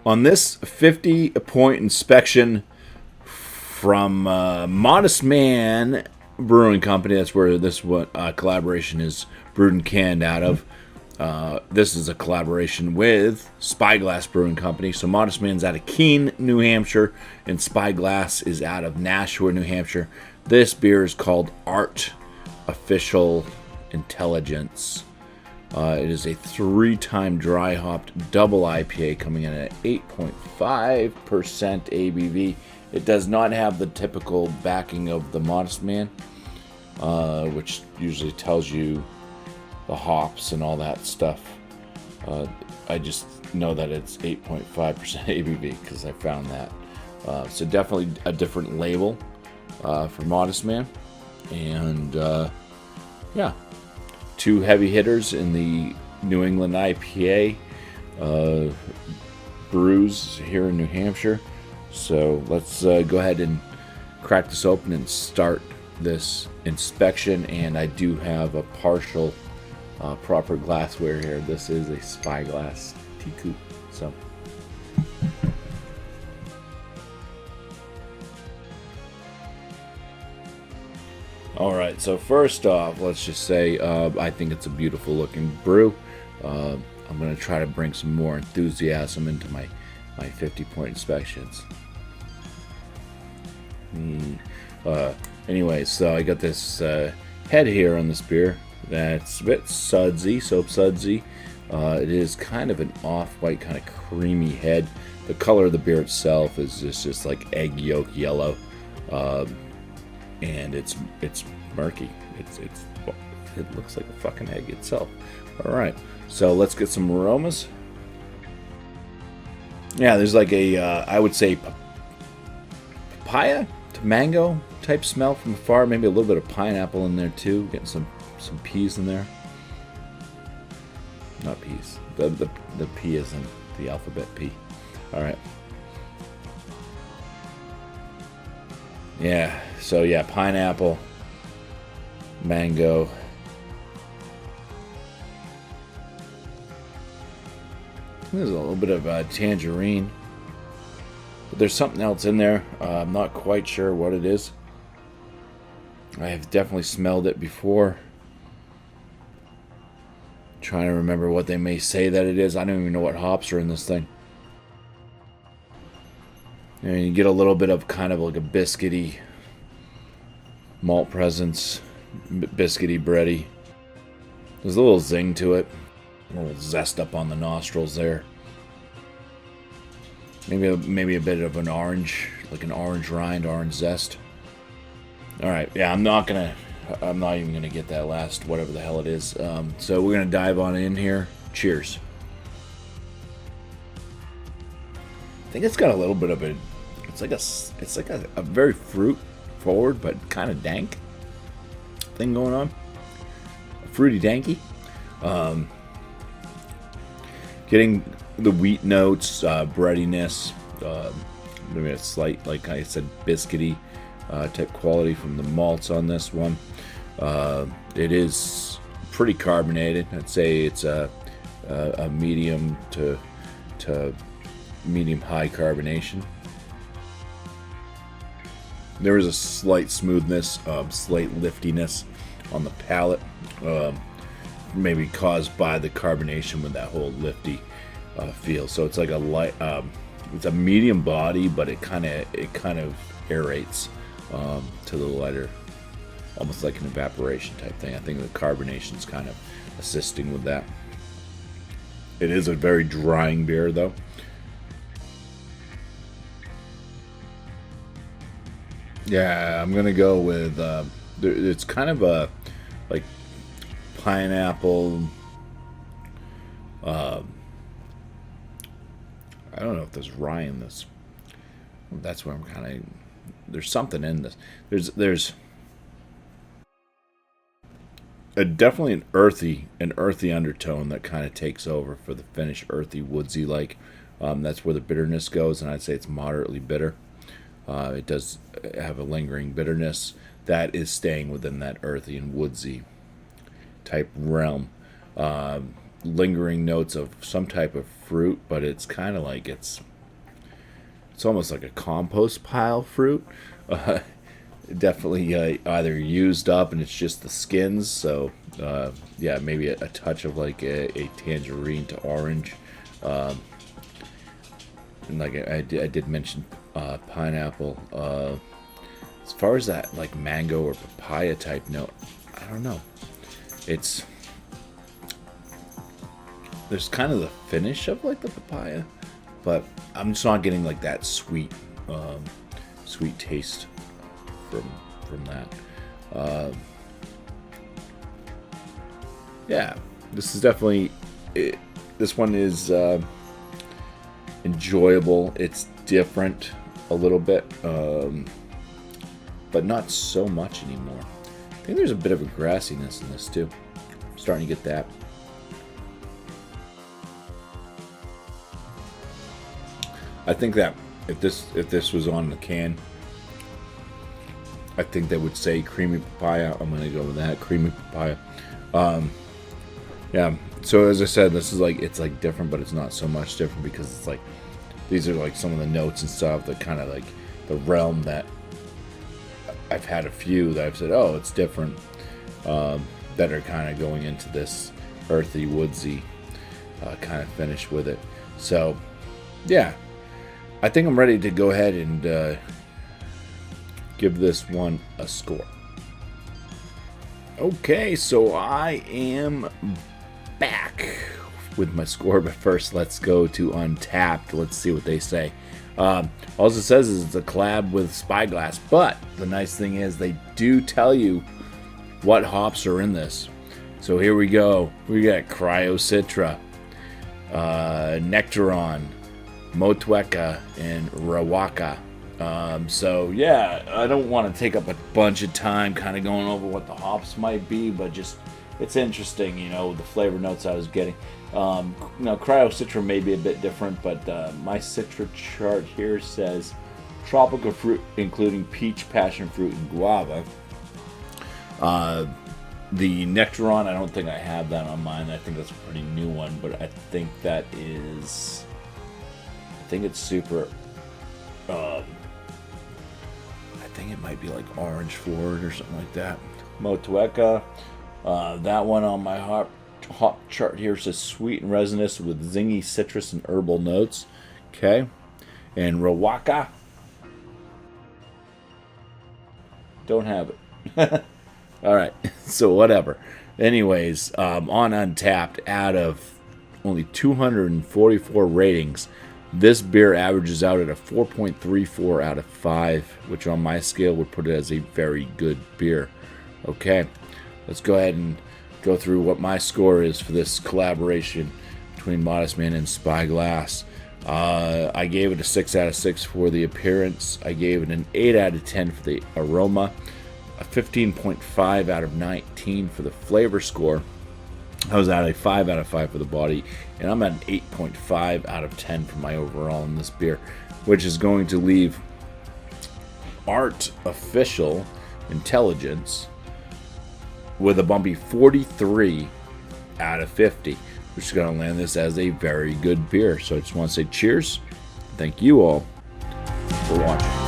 On this 50-point inspection from Modestman Brewing Company, that's where this collaboration is brewed and canned out of. This is a collaboration with Spyglass Brewing Company. So Modestman's out of Keene, New Hampshire, and Spyglass is out of Nashua, New Hampshire. This beer is called Artificial Intelligence. It is a 3-time dry hopped double IPA coming in at 8.5% ABV. It does not have the typical backing of the Modestman, which usually tells you the hops and all that stuff. I just know that it's 8.5% ABV because I found that. So definitely a different label for Modestman. And yeah, 2 heavy hitters in the New England IPA brews here in New Hampshire. So let's go ahead and crack this open and start this inspection. And I do have a partial proper glassware here. This is a Spyglass teacup. So alright, so first off, let's just say I think it's a beautiful looking brew. I'm going to try to bring some more enthusiasm into my 50-point inspections. Anyway, so I got this head here on this beer that's a bit sudsy, soap sudsy. It is kind of an off-white, kind of creamy head. The color of the beer itself is just like egg yolk yellow. And it's murky. It looks like a fucking egg itself. All right, so let's get some aromas. Yeah, there's like a I would say papaya to mango type smell from afar. Maybe a little bit of pineapple in there too. Getting some peas in there. Not peas. The P isn't the alphabet P. All right. Yeah, so yeah, pineapple, mango. There's a little bit of tangerine. But there's something else in there. I'm not quite sure what it is. I have definitely smelled it before. Trying to remember what they may say that it is. I don't even know what hops are in this thing. And you get a little bit of kind of like a biscuity malt presence, biscuity, bready. There's a little zing to it, a little zest up on the nostrils there. Maybe a bit of an orange, like an orange rind, orange zest. All right, yeah, I'm not even gonna get that last whatever the hell it is. So we're gonna dive on in here. Cheers. I think it's got a little bit of a, it's like a very fruit forward but kind of dank thing going on. Fruity danky. Getting the wheat notes, breadiness, maybe a slight, like I said, biscuity type quality from the malts on this one. It is pretty carbonated. I'd say it's a medium to medium high carbonation. There is a slight smoothness, slight liftiness on the palate, maybe caused by the carbonation with that whole lifty feel. So it's like a light, it's a medium body, but it kind of aerates to the lighter, almost like an evaporation type thing. I think the carbonation is kind of assisting with that. It is a very drying beer, though. Yeah, I'm gonna go with it's kind of a like pineapple. I don't know if there's rye in this. That's where I'm kind of. There's something in this. There's definitely an earthy undertone that kind of takes over for the finish. Earthy, woodsy like. That's where the bitterness goes, and I'd say it's moderately bitter. It does have a lingering bitterness that is staying within that earthy and woodsy type realm. Lingering notes of some type of fruit, but it's kind of like it's it's almost like a compost pile fruit. Definitely either used up and it's just the skins. So yeah, maybe a touch of like a tangerine to orange. And like I did mention pineapple. As far as that like mango or papaya type note, I don't know. There's kind of the finish of like the papaya, but I'm just not getting like that sweet taste from that. Yeah, this is definitely this one is enjoyable. It's different a little bit, but not so much anymore. I think there's a bit of a grassiness in this too. I'm starting to get that. I think that if this was on the can, I think they would say creamy papaya. I'm gonna go with that, creamy papaya. Yeah. So as I said, this is like, it's like different, but it's not so much different because it's like these are like some of the notes and stuff that kind of like the realm that I've had a few that I've said, oh, it's different, that are kind of going into this earthy, woodsy kind of finish with it. So yeah. I think I'm ready to go ahead and give this one a score. Okay, so I am back with my score, but first let's go to Untapped. Let's see what they say. All it says is it's a collab with Spyglass, but the nice thing is they do tell you what hops are in this. So here we go. We got Cryo-Citra, Nectaron, Motueka, and Riwaka. So yeah, I don't want to take up a bunch of time kind of going over what the hops might be, but just it's interesting, you know, the flavor notes I was getting. Now Cryo-Citra may be a bit different, but my Citra chart here says tropical fruit including peach, passion fruit, and guava. The Nectaron, I don't think I have that on mine. I think that's a pretty new one, but I think that is, I think it's super, I think it might be like orange forward or something like that. Motueka, that one on my hop chart here says sweet and resinous with zingy citrus and herbal notes. Okay. And Riwaka, don't have it. All right. So whatever. Anyways, on Untapped, out of only 244 ratings, this beer averages out at a 4.34 out of 5, which on my scale would put it as a very good beer. Okay, let's go ahead and go through what my score is for this collaboration between Modestman and Spyglass. I gave it a 6 out of 6 for the appearance. I gave it an 8 out of 10 for the aroma, a 15.5 out of 19 for the flavor score. I was at a 5 out of 5 for the body, and I'm at an 8.5 out of 10 for my overall in this beer, which is going to leave Artificial Intelligence with a bumpy 43 out of 50, which is going to land this as a very good beer. So I just want to say cheers. Thank you all for watching.